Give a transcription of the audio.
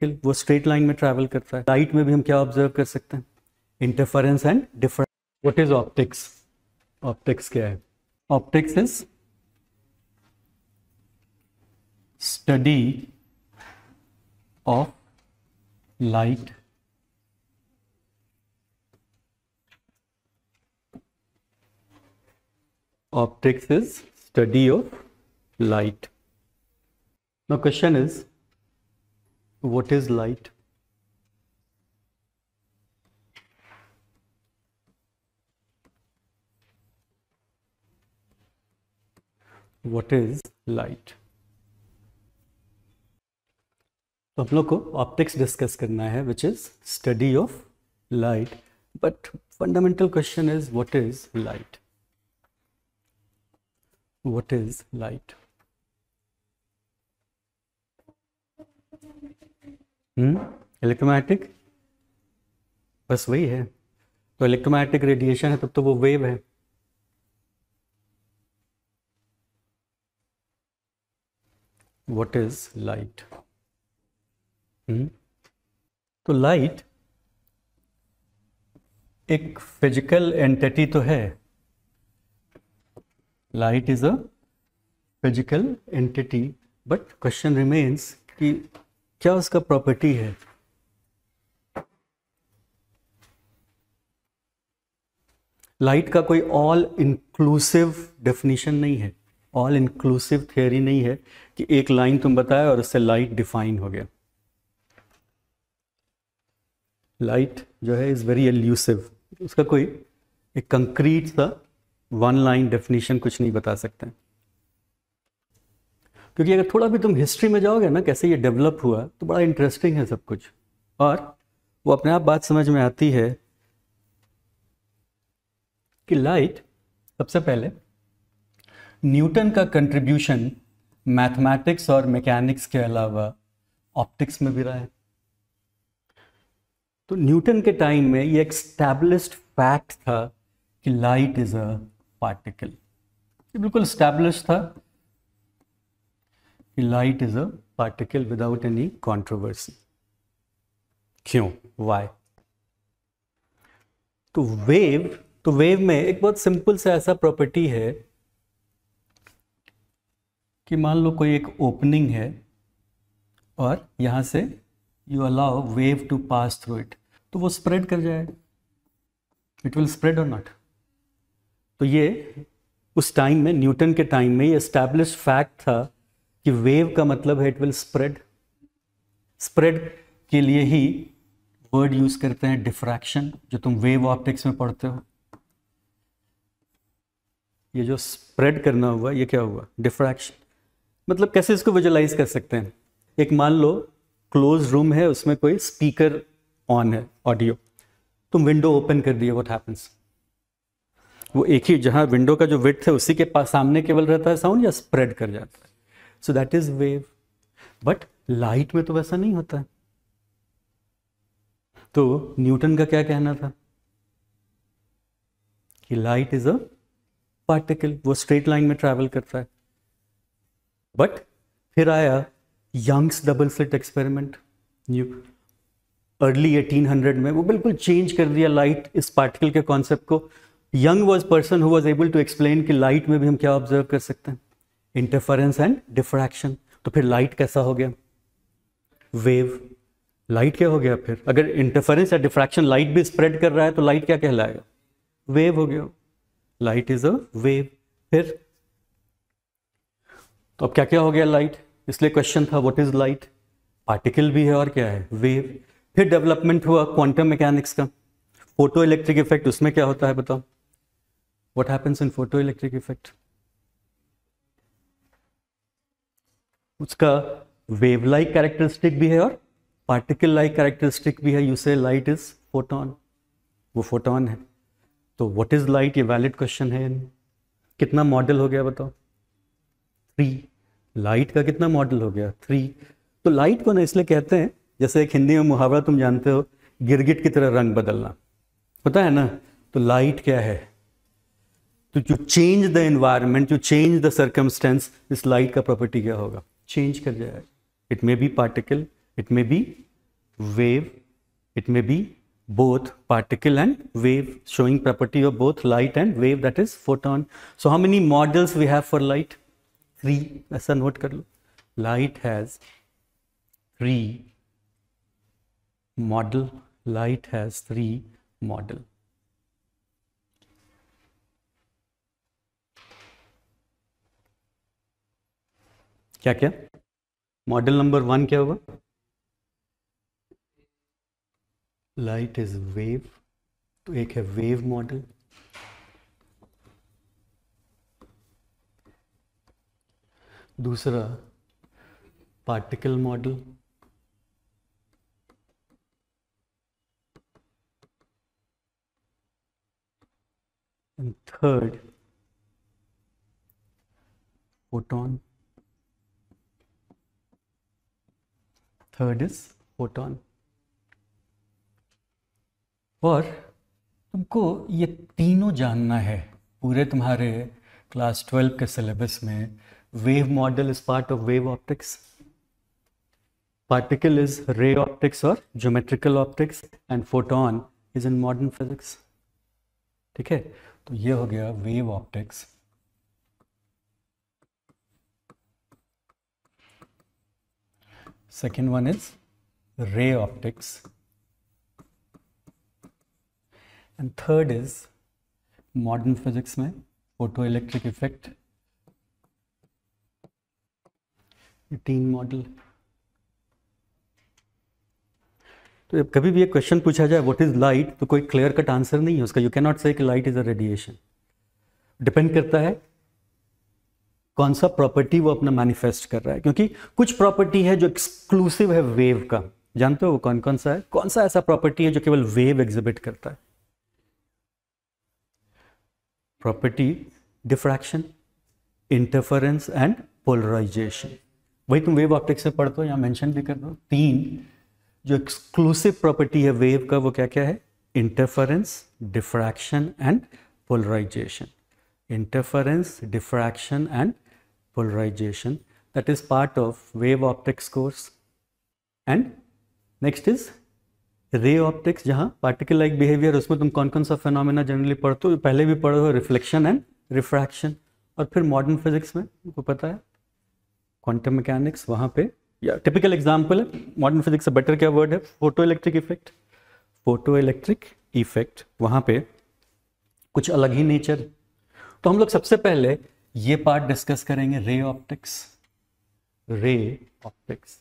वो straight line में travel करता है। लाइट में भी हम क्या ऑब्जर्व कर सकते हैं? Interference and difference. What is optics? Optics क्या है? Optics is study of light optics is study of light. Now question is, what is light? What is light? तो हम लोग को ऑप्टिक्स डिस्कस करना है, which is study of light. But fundamental question is, what is light? What is light? Electromagnetic, बस वही है। तो इलेक्ट्रोमैग्नेटिक रेडिएशन है, तब तो वो वेव है। What is light? तो लाइट एक फिजिकल एंटिटी तो है। Light is a physical entity, but question remains कि क्या उसका प्रॉपर्टी है? लाइट का कोई ऑल इंक्लूसिव डेफिनेशन नहीं है, ऑल इंक्लूसिव थियोरी नहीं है कि एक लाइन तुम बताया और उससे लाइट डिफाइन हो गया। लाइट जो है इज वेरी एल्यूसिव, उसका कोई एक कंक्रीट सा वन लाइन डेफिनेशन कुछ नहीं बता सकते। क्योंकि अगर थोड़ा भी तुम हिस्ट्री में जाओगे ना, कैसे ये डेवलप हुआ, तो बड़ा इंटरेस्टिंग है सब कुछ, और वो अपने आप बात समझ में आती है कि लाइट सबसे पहले न्यूटन का कंट्रीब्यूशन मैथमेटिक्स और मैकेनिक्स के अलावा ऑप्टिक्स में भी रहा है। तो न्यूटन के टाइम में ये एस्टैब्लिश्ड फैक्ट था कि लाइट इज अ पार्टिकल। ये बिल्कुल एस्टैब्लिश था कि light is a particle without any controversy. क्यों? व्हाई? तो वेव में एक बहुत सिंपल सा ऐसा प्रॉपर्टी है कि मान लो कोई एक ओपनिंग है और यहां से you allow wave to pass through it, तो वो स्प्रेड कर जाए। इट विल स्प्रेड और नॉट? तो ये उस टाइम में, न्यूटन के टाइम में, ये एस्टैब्लिश फैक्ट था कि वेव का मतलब है इट विल स्प्रेड। स्प्रेड के लिए ही वर्ड यूज करते हैं डिफ्रैक्शन, जो तुम वेव ऑप्टिक्स में पढ़ते हो। ये जो स्प्रेड करना हुआ, ये क्या हुआ? डिफ्रैक्शन। मतलब कैसे इसको विजुलाइज कर सकते हैं? एक मान लो क्लोज रूम है, उसमें कोई स्पीकर ऑन है, ऑडियो, तुम विंडो ओपन कर दिए, व्हाट हैपेंस? वो एक ही, जहां विंडो का जो विड्थ है उसी के पास सामने केवल रहता है साउंड, या स्प्रेड कर जाता है? So that is wave. But light में तो वैसा नहीं होता है। तो न्यूटन का क्या कहना था कि लाइट इज अ पार्टिकल, वो स्ट्रेट लाइन में ट्रैवल करता है। बट फिर आया Young's double slit experiment early 1800 में, वो बिल्कुल चेंज कर दिया लाइट इस पार्टिकल के कॉन्सेप्ट को। Young was person who was able to explain कि लाइट में भी हम क्या ऑब्जर्व कर सकते हैं? Interference and diffraction. तो फिर लाइट कैसा हो गया? वेव। लाइट क्या हो गया फिर? अगर इंटरफेरेंस या डिफ्रैक्शन, लाइट भी स्प्रेड कर रहा है, तो लाइट क्या कहलाएगा? वेव हो गया। Light is a wave. फिर तो अब क्या क्या हो गया? लाइट। इसलिए क्वेश्चन था व्हाट इज लाइट? पार्टिकल भी है और क्या है? वेव। फिर डेवलपमेंट हुआ क्वांटम मैकेनिक्स का, फोटो इलेक्ट्रिक इफेक्ट। उसमें क्या होता है बताओ? What happens in photo electric effect? उसका वेव लाइक कैरेक्टरिस्टिक भी है और पार्टिकल लाइक कैरेक्टरिस्टिक भी है। यू से लाइट इज फोटोन, वो फोटोन है। तो व्हाट इज लाइट? ये वैलिड क्वेश्चन है। कितना मॉडल हो गया बताओ? 3। लाइट का कितना मॉडल हो गया? 3। तो लाइट को ना इसलिए कहते हैं, जैसे एक हिंदी में मुहावरा तुम जानते हो, गिरगिट की तरह रंग बदलना, पता है ना? तो लाइट क्या है? तो to change the environment, to change the circumstance, इस लाइट का प्रॉपर्टी क्या होगा? चेंज कर जाएगा। It may be particle, it may be wave, it may be both particle and wave, showing property of both light and wave, that is photon. So how many models we have for light? 3. ऐसा note कर लो. Light has 3 model. Light has 3 model. क्या क्या? Model number 1 क्या होगा? Light is wave, तो एक है wave model. दूसरा particle model. And third photon. Third is photon. और तुमको ये तीनों जानना है पूरे तुम्हारे क्लास 12 के सिलेबस में. Wave model is part of wave optics, particle is ray optics और geometrical optics, and photon is in modern physics. ठीक है, तो ये हो गया wave optics. Second one is ray optics. And third is modern physics में photoelectric effect. 3 model. तो जब कभी भी एक क्वेश्चन पूछा जाए व्हाट इज लाइट, तो कोई क्लियर कट आंसर नहीं है उसका. यू कैन नॉट से कि light is a radiation. Depend करता है कौन सा प्रॉपर्टी वो अपना मैनिफेस्ट कर रहा है, क्योंकि कुछ प्रॉपर्टी है जो एक्सक्लूसिव है वेव का. जानते हो वो कौन कौन सा है? कौन सा ऐसा प्रॉपर्टी है जो केवल वेव एग्जिबिट करता है? Property diffraction, interference and polarisation. वही तुम वेव ऑप्टिक्स में पढ़ते हो, यहाँ मेंशन भी कर दो. 3 जो एक्सक्लूसिव प्रॉपर्टी है वेव का वो क्या क्या है? Interference, diffraction and polarisation. Interference, diffraction and polarisation, that is part of wave optics course. And next is ray optics, जहाँ पार्टिकल लाइक बिहेवियर, उसमें तुम कौन कौन सा फिनोमेना जनरली पढ़ते हो? पहले भी पढ़े हो रिफ्लेक्शन एंड रिफ्रैक्शन. और फिर मॉडर्न फिजिक्स में तुमको पता है क्वांटम मैकेनिक्स, वहाँ पे या टिपिकल एग्जांपल है. मॉडर्न फिजिक्स से बेटर क्या वर्ड है? Photo electric effect. Photo electric effect, वहाँ पे कुछ अलग ही नेचर. तो हम लोग सबसे पहले ये पार्ट डिस्कस करेंगे, रे ऑप्टिक्स. Ray optics